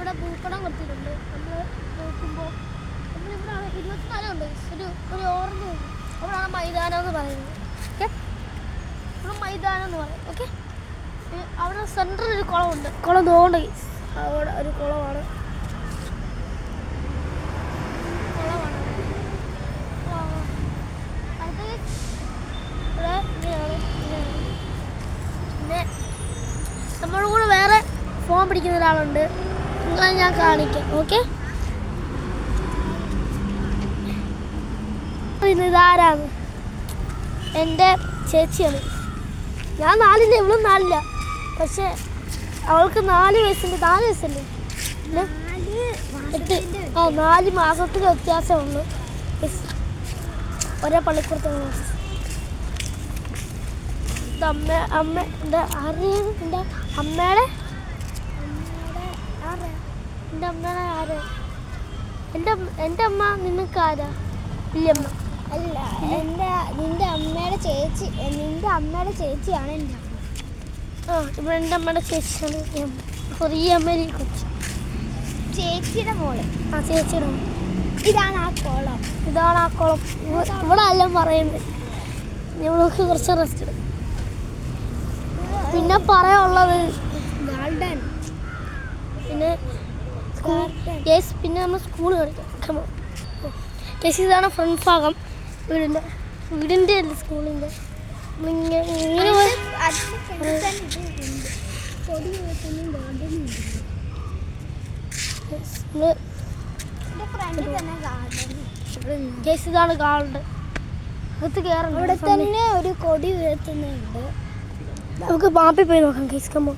ഇവിടെ പൂക്കളം കൊടുത്തിട്ടുണ്ട്. നമ്മൾ നോക്കുമ്പോൾ നമ്മളിവിടെ 24 ഉണ്ട്. ഒരു ഓറഞ്ച് അവിടെയാണ് മൈതാനം എന്ന് പറയുന്നത്. ഓക്കെ, ഇവിടെ മൈതാനം എന്ന് പറയും. ഓക്കെ, അവിടെ സെൻറ്ററിൽ ഒരു കുളമുണ്ട്. കുളം തോണ്ട് അവിടെ ഒരു കുളമാണ്. പിന്നെ നമ്മുടെ കൂടെ വേറെ ഫോൺ പിടിക്കുന്ന ഒരാളുണ്ട്. നിങ്ങളെ ഞാൻ കാണിക്കാം. ഓക്കെ, ഇതാരാണ്? എൻ്റെ ചേച്ചിയാണ്. ഞാൻ 4 ഇവളും 4 പക്ഷെ അവൾക്ക് 4 വയസ്സുണ്ട്. 4 വയസ്സല്ലേ? 4 മാസത്തിന് വ്യത്യാസമുള്ളൂ. ഒരേ പള്ളിക്കൂടത്താണ്. എൻ്റെ അമ്മയുടെ ആര്? എൻ്റെ അമ്മ നിനക്ക് ആരാ? ഇല്ലമ്മ അല്ല, നിന്റെ അമ്മയുടെ ചേച്ചിയാണ് എൻ്റെ അമ്മ. ഇവിടെ എൻ്റെ അമ്മയുടെ ചേച്ചിയാണ്. ചെറിയ അമ്മേരി കൊച്ചു ചേച്ചിയുടെ മോള്. ചേച്ചിയുടെ മോള്. ഇതാണ് ആ കുളം. ഇവിടെ എല്ലാം പറയുന്നത്. ഞങ്ങൾക്ക് കുറച്ച് റെസ്റ്റ് എടുക്കും. പിന്നെ പറയാനുള്ളത് ഗാർഡൻ, പിന്നെ പിന്നെ നമ്മൾ സ്കൂൾ കളിക്കാം. ഇതാണ് ഫ്രണ്ട് ഭാഗം വീടിൻ്റെ അല്ല സ്കൂളിൻ്റെ. ഇതാണ് ഗാർഡൻ. അകത്ത് കയറണം. അവിടെ തന്നെ ഒരു കൊടി ഉയർത്തുന്നുണ്ട്. നമുക്ക് മാപ്പിൽ പോയി നോക്കാം. കേസ് കമ്മോ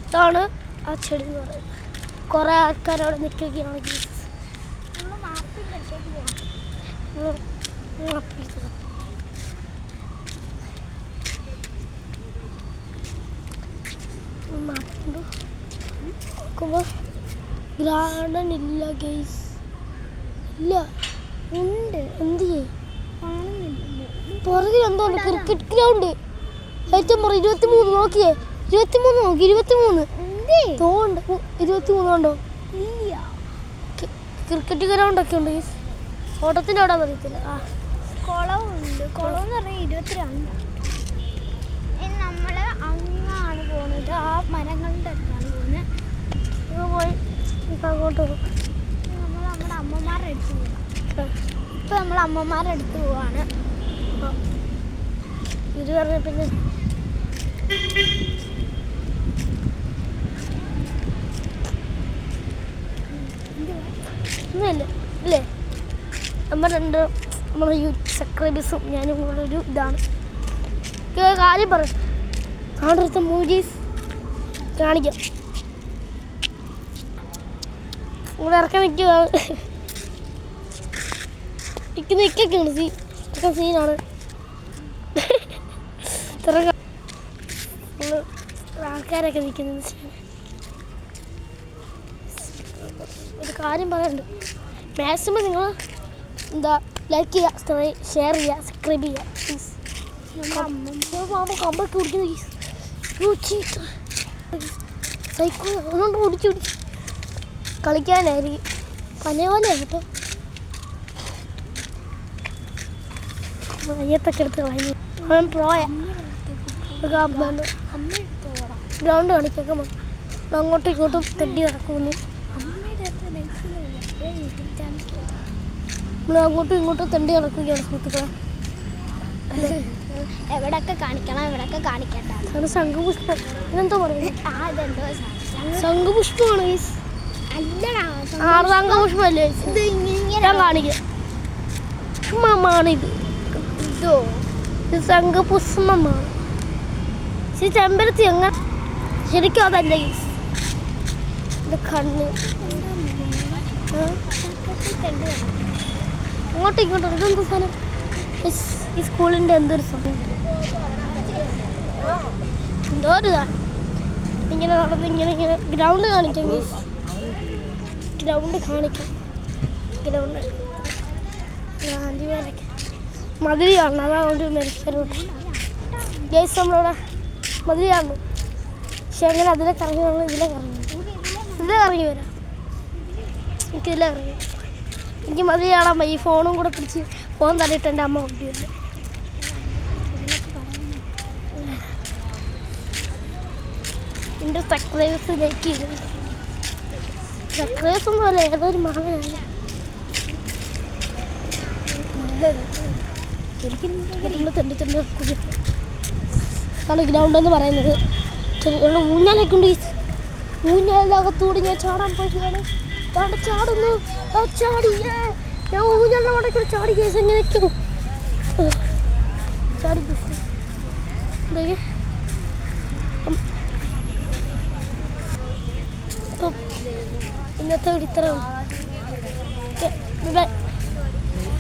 ഇതാണ് ആ ചെടി എന്ന് പറയുന്നത്. കുറേ ആൾക്കാർ അവിടെ നിൽക്കുകയാണ്. നോക്കുമ്പോൾ ഗാർഡൻ ഇല്ല ഗൈസ്. ഇല്ല, ഉണ്ട്. എന്ത് ചെയ്യും? പുറകിൽ എന്തോ ക്രിക്കറ്റ് ഗ്രൗണ്ട്. ഏറ്റവും 23 നോക്കിയേ. 23 നോക്കി. 23 തോണ്ട് 23 ഉണ്ടോ? ക്രിക്കറ്റ് ഗ്രൗണ്ട് ഒക്കെ ഉണ്ട്. ഓട്ടത്തിൻ്റെ അവിടെ പറ്റത്തില്ല. കുളമുണ്ട്. കുളം എന്ന് പറഞ്ഞാൽ 22. നമ്മൾ അങ്ങാണ് പോകുന്നത്. ആ മരങ്ങളുടെ അടുത്താണ് പോകുന്നത്. പോയി അങ്ങോട്ട് പോകും. നമ്മൾ നമ്മുടെ അമ്മമാരുടെ അടുത്ത് പോകാം. ഇപ്പം നമ്മൾ അമ്മമാരുടെ അടുത്ത് പോവാണ്. ഇത് പറഞ്ഞ പിന്നെ ഇല്ലേ നമ്മുടെ സബ്സ്ക്രൈബേഴ്സും ഞാനും കൂടെ ഒരു ഇതാണ്. കാര്യം പറ. ആടുത്ത മൂവീസ് കാണിക്കാം. ഇവിടെ ഇറക്കാൻ നിൽക്കുക. നിൽക്കൊക്കെയാണ് സീനാണ്. ആൾക്കാരൊക്കെ നിൽക്കുന്നത്. ഒരു കാര്യം പറയാനുണ്ട്. മാക്സിമം നിങ്ങൾ ലൈക്ക് ചെയ്യുക, ഷെയർ ചെയ്യുക, സബ്സ്ക്രൈബ് ചെയ്യുക പ്ലീസ്. കമ്പൊക്കെ കുടിക്കുന്നത് സൈക്കിൾ അതുകൊണ്ട് ഓടിച്ച് കളിക്കാനായിരിക്കും. പനയോലയാണ് കേട്ടോ. അയ്യത്തൊക്കെ എടുത്ത് കളഞ്ഞു. അവൻ പ്രോയ ഗ്രൗണ്ട് കളിക്കൊക്കെ അങ്ങോട്ടും ഇങ്ങോട്ടും തെണ്ടി നടക്കുന്നു. നമ്മൾ അങ്ങോട്ടും ഇങ്ങോട്ടും തെണ്ടി നടക്കുകയാണ് സുഹൃത്തുക്കളെ. എവിടെയൊക്കെ കാണിക്കണം, എവിടെയൊക്കെ കാണിക്കണ്ട. അത് ശംഖുപുഷ്പം. ഇതെന്തോ പറയുന്നത്? ശംഖുപുഷ്പമാണ്. ശംഖുപുഷ്പം അല്ലേ? ഇത് ഇങ്ങനെ ഞാൻ കാണിക്കാം. പുഷ്പമാണിത്. ഇത് ശംഖുപുഷ്പമാണ്. ശരി, ചെമ്പരത്തി അങ്ങനെ ശരിക്കും അതല്ല. ഇത് കണ്ണ് അങ്ങോട്ടും ഇങ്ങോട്ടും. ഇതെന്ത് സാധനം? ഈ സ്കൂളിൻ്റെ എന്തൊരു സമയം എന്തോ ഒരു ഇതാണ്. ഇങ്ങനെ നടന്ന് ഇങ്ങനെ ഗ്രൗണ്ട് കാണിക്കാം. ഗ്രൗണ്ട് കാണിക്കാം. ഗ്രൗണ്ട് ഗാന്ധിമാരൊക്കെ മതിൽ കാണണം, അതാണ് മെരിക്കലോട്ട്. ഗേസ് നമ്മളിവിടെ മതിൽ കാണണം. പക്ഷെ അങ്ങനെ അതിലെ കറങ്ങി നമ്മൾ ഇതിലെ കറങ്ങി വരാം. എനിക്കിതിലെ കറങ്ങി എനിക്ക് മതിൽ കാണാൻ ഈ ഫോണും കൂടെ പിടിച്ച് ഫോൺ തള്ളിയിട്ട് എൻ്റെ അമ്മ കൊണ്ടുവരില്ല. എൻ്റെ സക്രേഴ്സിലേക്ക് സക്രേഴ്സ് ഒന്നും അല്ല, ഏതൊരു മാങ്ങയാണ്. ആണ് ഗ്രൗണ്ട് എന്ന് പറയുന്നത്. ഊഞ്ഞാലൊക്കെ ഉണ്ട്. ഊഞ്ഞാലകത്തൂടി ഞാൻ ചാടാൻ പോയിട്ടാണ്. ചാടുന്നു, ചാടി. ഞാൻ ഊഞ്ഞാലിൻ്റെ അവിടെ കൂടെ ചാടി. കേസ് എങ്ങനെയൊക്കെയോ ചാടി. ഇന്നത്തെ ഇത്ര